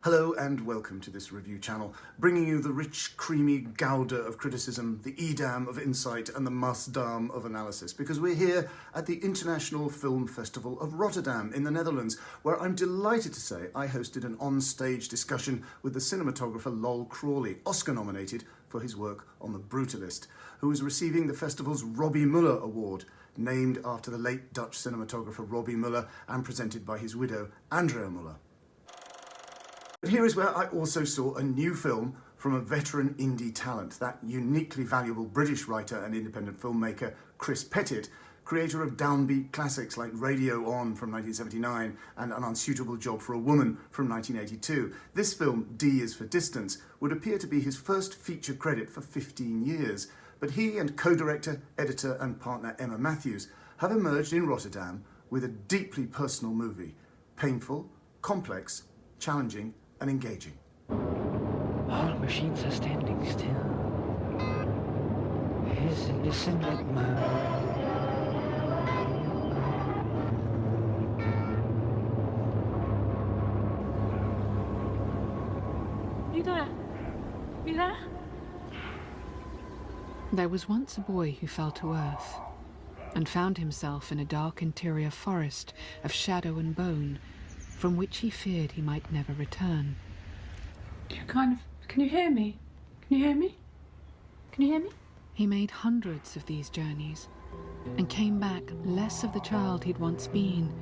Hello and welcome to this review channel, bringing you the rich, creamy Gouda of criticism, the Edam of insight and the Masdam of analysis, because we're here at the International Film Festival of Rotterdam in the Netherlands, where I'm delighted to say I hosted an on-stage discussion with the cinematographer Lol Crawley, Oscar-nominated for his work on The Brutalist, who is receiving the festival's Robbie Muller Award, named after the late Dutch cinematographer Robbie Muller and presented by his widow, Andrea Muller. But here is where I also saw a new film from a veteran indie talent, that uniquely valuable British writer and independent filmmaker Chris Pettit, creator of downbeat classics like Radio On from 1979 and An Unsuitable Job for a Woman from 1982. This film, D is for Distance, would appear to be his first feature credit for 15 years, but he and co-director, editor and partner Emma Matthews have emerged in Rotterdam with a deeply personal movie, painful, complex, challenging and engaging. All machines are standing still. Listen like mine. You there? You there? There was once a boy who fell to earth and found himself in a dark interior forest of shadow and bone, from which he feared he might never return. Can you hear me? Can you hear me? Can you hear me? He made hundreds of these journeys and came back less of the child he'd once been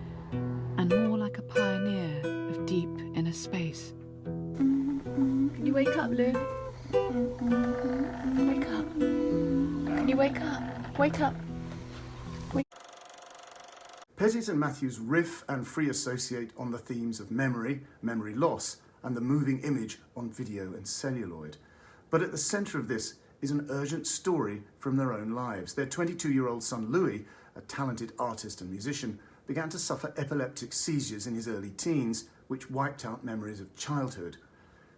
and more like a pioneer of deep inner space. Can you wake up, Lou? Wake up. Can you wake up? Wake up. Pettit and Matthews riff and free associate on the themes of memory, memory loss, and the moving image on video and celluloid. But at the centre of this is an urgent story from their own lives. Their 22-year-old son Louis, a talented artist and musician, began to suffer epileptic seizures in his early teens, which wiped out memories of childhood.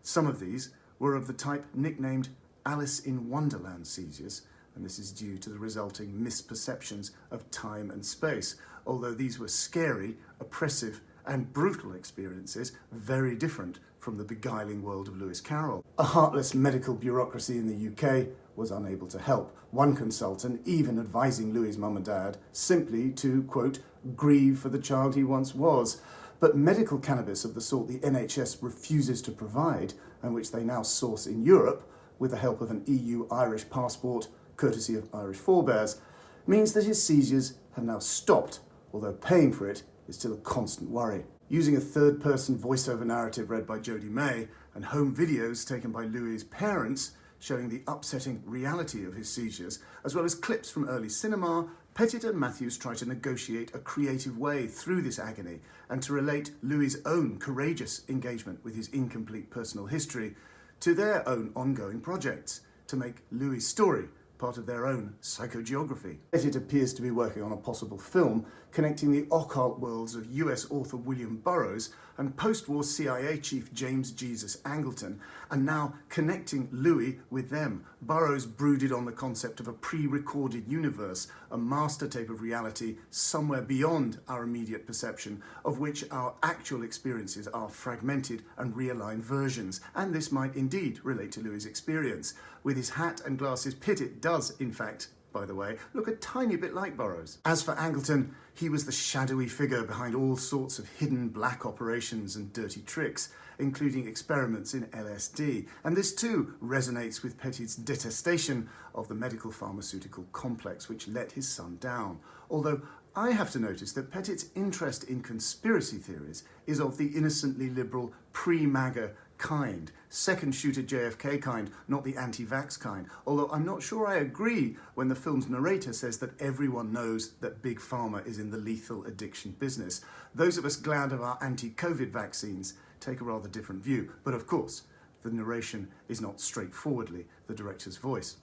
Some of these were of the type nicknamed Alice in Wonderland seizures, and this is due to the resulting misperceptions of time and space, although these were scary, oppressive and brutal experiences, very different from the beguiling world of Lewis Carroll. A heartless medical bureaucracy in the UK was unable to help, one consultant even advising Louis' mum and dad simply to, quote, grieve for the child he once was. But medical cannabis of the sort the NHS refuses to provide, and which they now source in Europe with the help of an EU-Irish passport, courtesy of Irish forebears, means that his seizures have now stopped, although paying for it is still a constant worry. Using a third-person voiceover narrative read by Jodie May and home videos taken by Louis' parents showing the upsetting reality of his seizures, as well as clips from early cinema, Pettit and Matthews try to negotiate a creative way through this agony and to relate Louis' own courageous engagement with his incomplete personal history to their own ongoing projects, to make Louis' story part of their own psychogeography. Pettit appears to be working on a possible film connecting the occult worlds of US author William Burroughs and post-war CIA chief James Jesus Angleton, and now connecting Louis with them. Burroughs brooded on the concept of a pre-recorded universe, a master tape of reality somewhere beyond our immediate perception, of which our actual experiences are fragmented and realigned versions, and this might indeed relate to Louis' experience. With his hat and glasses, Pettit does, in fact, by the way, look a tiny bit like Burroughs. As for Angleton, he was the shadowy figure behind all sorts of hidden black operations and dirty tricks, including experiments in LSD. And this too resonates with Pettit's detestation of the medical pharmaceutical complex, which let his son down. Although I have to notice that Pettit's interest in conspiracy theories is of the innocently liberal pre-MAGA kind, second shooter JFK kind, not the anti-vax kind, although I'm not sure I agree when the film's narrator says that everyone knows that Big Pharma is in the lethal addiction business. Those of us glad of our anti-COVID vaccines take a rather different view, but of course, the narration is not straightforwardly the director's voice.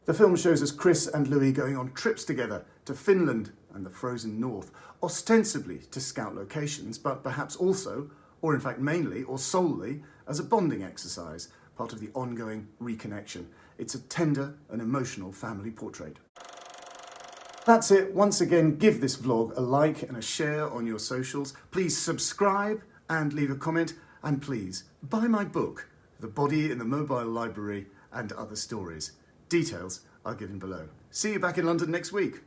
The film shows us Chris and Louis going on trips together to Finland and the frozen north, ostensibly to scout locations, but perhaps also, or in fact mainly or solely, as a bonding exercise, part of the ongoing reconnection. It's a tender and emotional family portrait. That's it. Once again, give this vlog a like and a share on your socials. Please subscribe and leave a comment, And please, buy my book, The Body in the Mobile Library and Other Stories. Details are given below. See you back in London next week.